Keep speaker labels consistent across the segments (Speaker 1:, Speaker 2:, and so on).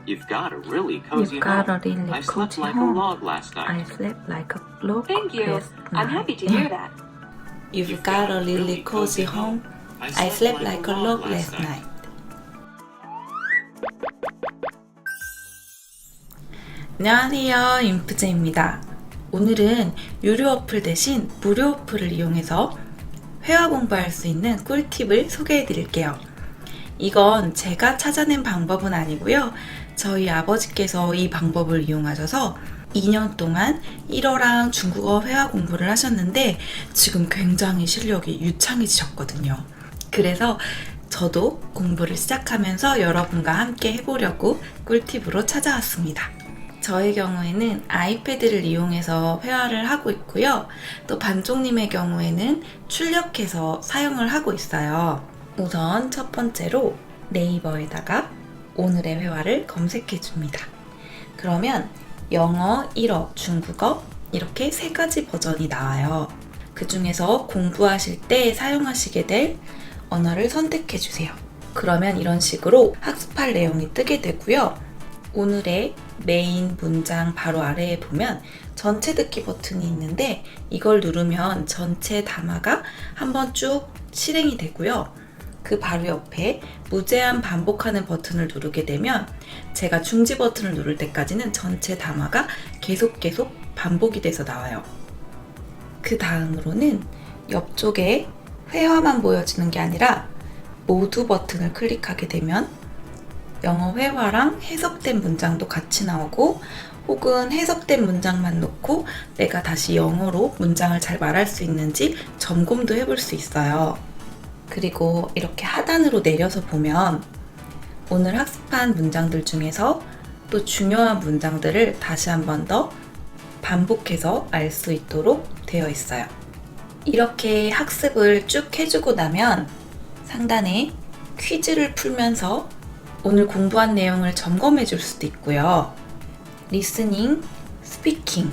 Speaker 1: You've got a really cozy
Speaker 2: You've got a
Speaker 1: home.
Speaker 2: really
Speaker 1: I slept
Speaker 2: cozy
Speaker 1: like
Speaker 2: home.
Speaker 1: a log last
Speaker 2: I
Speaker 1: night.
Speaker 2: slept like a log
Speaker 3: Thank you.
Speaker 2: last
Speaker 3: I'm
Speaker 2: night.
Speaker 3: happy to hear that.
Speaker 4: You've got a really cozy home. I slept like a log last night. 안녕하세요, 인프제입니다. 오늘은 유료 어플 대신 무료 어플을 이용해서 회화 공부할 수 있는 꿀팁을 소개해 드릴게요. 이건 제가 찾아낸 방법은 아니고요. 저희 아버지께서 이 방법을 이용하셔서 2년 동안 1어랑 중국어 회화 공부를 하셨는데 지금 굉장히 실력이 유창해지셨거든요. 그래서 저도 공부를 시작하면서 여러분과 함께 해보려고 꿀팁으로 찾아왔습니다. 저의 경우에는 아이패드를 이용해서 회화를 하고 있고요. 또 반쪽님의 경우에는 출력해서 사용을 하고 있어요. 우선 첫 번째로 네이버에다가 오늘의 회화를 검색해 줍니다. 그러면 영어, 1어, 중국어 이렇게 세 가지 버전이 나와요. 그 중에서 공부하실 때 사용하시게 될 언어를 선택해 주세요. 그러면 이런 식으로 학습할 내용이 뜨게 되고요. 오늘의 메인 문장 바로 아래에 보면 전체 듣기 버튼이 있는데 이걸 누르면 전체 담화가 한번 쭉 실행이 되고요. 그 바로 옆에 무제한 반복하는 버튼을 누르게 되면 제가 중지 버튼을 누를 때까지는 전체 담화가 계속 반복이 돼서 나와요. 그 다음으로는 옆쪽에 회화만 보여지는 게 아니라 모두 버튼을 클릭하게 되면 영어 회화랑 해석된 문장도 같이 나오고 혹은 해석된 문장만 놓고 내가 다시 영어로 문장을 잘 말할 수 있는지 점검도 해볼 수 있어요. 그리고 이렇게 하단으로 내려서 보면 오늘 학습한 문장들 중에서 또 중요한 문장들을 다시 한 번 더 반복해서 알 수 있도록 되어 있어요. 이렇게 학습을 쭉 해주고 나면 상단에 퀴즈를 풀면서 오늘 공부한 내용을 점검해 줄 수도 있고요. 리스닝, 스피킹,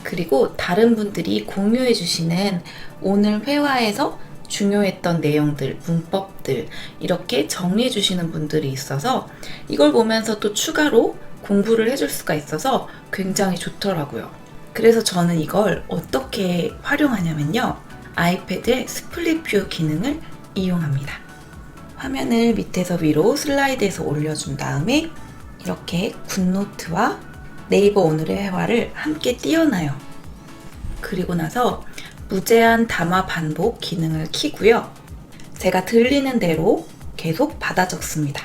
Speaker 4: 그리고 다른 분들이 공유해 주시는 오늘 회화에서 중요했던 내용들, 문법들 이렇게 정리해 주시는 분들이 있어서 이걸 보면서 또 추가로 공부를 해줄 수가 있어서 굉장히 좋더라고요. 그래서 저는 이걸 어떻게 활용하냐면요. 아이패드의 스플릿 뷰 기능을 이용합니다. 화면을 밑에서 위로 슬라이드해서 올려준 다음에 이렇게 굿노트와 네이버 오늘의 회화를 함께 띄워놔요. 그리고 나서 무제한 담화 반복 기능을 켜고요. 제가 들리는 대로 계속 받아 적습니다.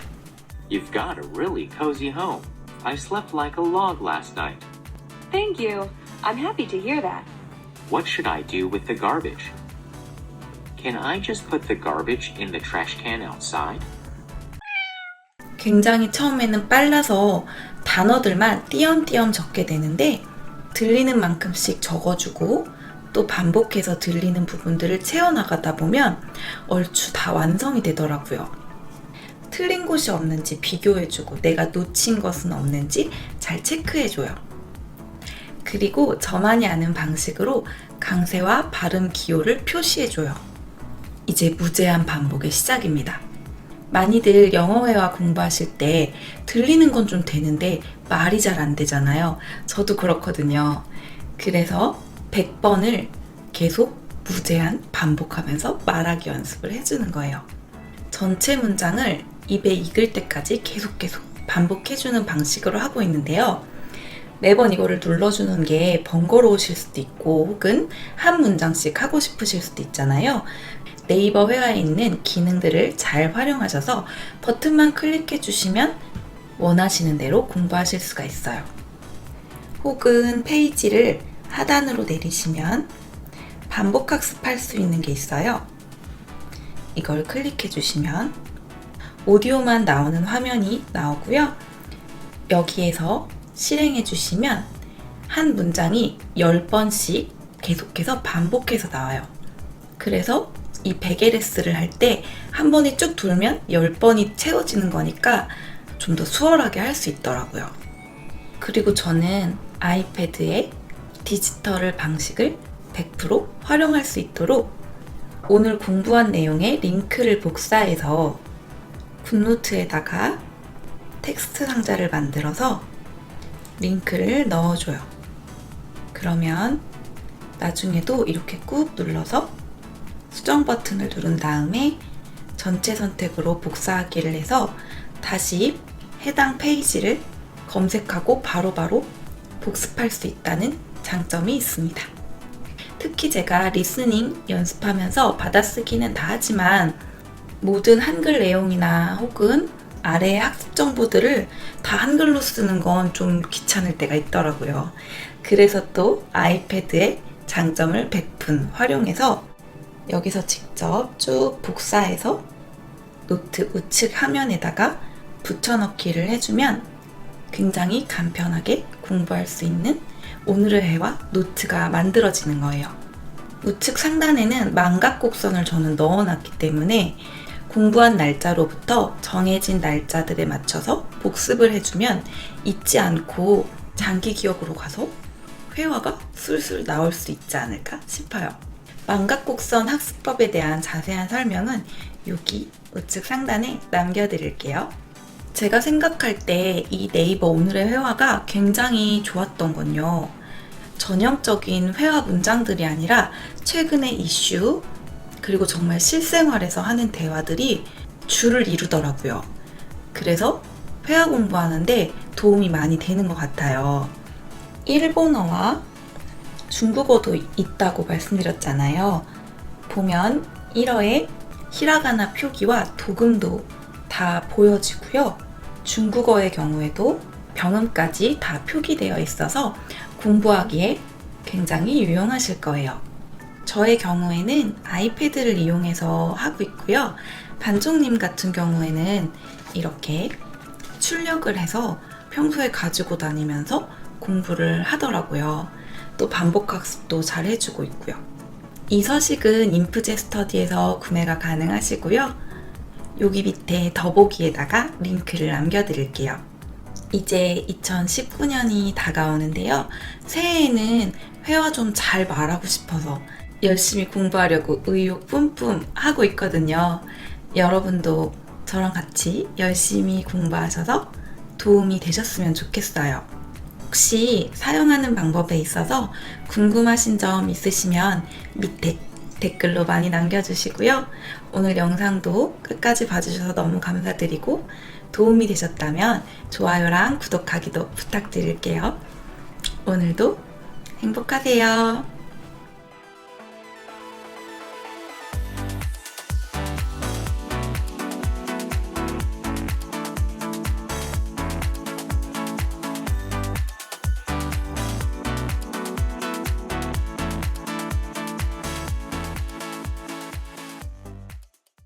Speaker 1: You've got a really cozy home. I slept like a log last night.
Speaker 3: Thank you. I'm happy to hear that.
Speaker 1: What should I do with the garbage? Can I just put the garbage in the trash can outside?
Speaker 4: 굉장히 처음에는 빨라서 단어들만 띄엄띄엄 적게 되는데 들리는 만큼씩 적어주고 또 반복해서 들리는 부분들을 채워나가다 보면 얼추 다 완성이 되더라고요. 틀린 곳이 없는지 비교해주고 내가 놓친 것은 없는지 잘 체크해줘요. 그리고 저만이 아는 방식으로 강세와 발음 기호를 표시해줘요. 이제 무제한 반복의 시작입니다. 많이들 영어 회화 공부하실 때 들리는 건 좀 되는데 말이 잘 안 되잖아요. 저도 그렇거든요. 그래서 100번을 계속 무제한 반복하면서 말하기 연습을 해주는 거예요. 전체 문장을 입에 익을 때까지 계속 반복해주는 방식으로 하고 있는데요. 매번 이거를 눌러주는 게 번거로우실 수도 있고 혹은 한 문장씩 하고 싶으실 수도 있잖아요. 네이버 회화에 있는 기능들을 잘 활용하셔서 버튼만 클릭해 주시면 원하시는 대로 공부하실 수가 있어요. 혹은 페이지를 하단으로 내리시면 반복 학습할 수 있는 게 있어요. 이걸 클릭해 주시면 오디오만 나오는 화면이 나오고요. 여기에서 실행해 주시면 한 문장이 10번씩 계속해서 반복해서 나와요. 그래서 이 베게레스를 할 때 한 번에 쭉 돌면 10번이 채워지는 거니까 좀 더 수월하게 할 수 있더라고요. 그리고 저는 아이패드에 디지털 방식을 100% 활용할 수 있도록 오늘 공부한 내용의 링크를 복사해서 굿노트에다가 텍스트 상자를 만들어서 링크를 넣어줘요. 그러면 나중에도 이렇게 꾹 눌러서 수정 버튼을 누른 다음에 전체 선택으로 복사하기를 해서 다시 해당 페이지를 검색하고 바로바로 복습할 수 있다는 장점이 있습니다. 특히 제가 리스닝 연습하면서 받아쓰기는 다 하지만 모든 한글 내용이나 혹은 아래 학습 정보들을 다 한글로 쓰는 건 좀 귀찮을 때가 있더라고요. 그래서 또 아이패드의 장점을 100분 활용해서 여기서 직접 쭉 복사해서 노트 우측 화면에다가 붙여넣기를 해주면 굉장히 간편하게 공부할 수 있는 오늘의 회화 노트가 만들어지는 거예요. 우측 상단에는 망각 곡선을 저는 넣어놨기 때문에 공부한 날짜로부터 정해진 날짜들에 맞춰서 복습을 해주면 잊지 않고 장기 기억으로 가서 회화가 술술 나올 수 있지 않을까 싶어요. 망각곡선 학습법에 대한 자세한 설명은 여기 우측 상단에 남겨드릴게요. 제가 생각할 때 이 네이버 오늘의 회화가 굉장히 좋았던 건요. 전형적인 회화 문장들이 아니라 최근의 이슈, 그리고 정말 실생활에서 하는 대화들이 줄을 이루더라고요. 그래서 회화 공부하는데 도움이 많이 되는 것 같아요. 일본어와 중국어도 있다고 말씀드렸잖아요. 보면 1어에 히라가나 표기와 도금도 다 보여지고요. 중국어의 경우에도 병음까지 다 표기되어 있어서 공부하기에 굉장히 유용하실 거예요. 저의 경우에는 아이패드를 이용해서 하고 있고요. 반쪽님 같은 경우에는 이렇게 출력을 해서 평소에 가지고 다니면서 공부를 하더라고요. 또 반복학습도 잘 해주고 있고요. 이 서식은 인프제 스터디에서 구매가 가능하시고요. 여기 밑에 더보기에다가 링크를 남겨드릴게요. 이제 2019년이 다가오는데요. 새해에는 회화 좀 잘 말하고 싶어서 열심히 공부하려고 의욕 뿜뿜 하고 있거든요. 여러분도 저랑 같이 열심히 공부하셔서 도움이 되셨으면 좋겠어요. 혹시 사용하는 방법에 있어서 궁금하신 점 있으시면 밑에 댓글로 많이 남겨주시고요. 오늘 영상도 끝까지 봐주셔서 너무 감사드리고 도움이 되셨다면 좋아요랑 구독하기도 부탁드릴게요. 오늘도 행복하세요.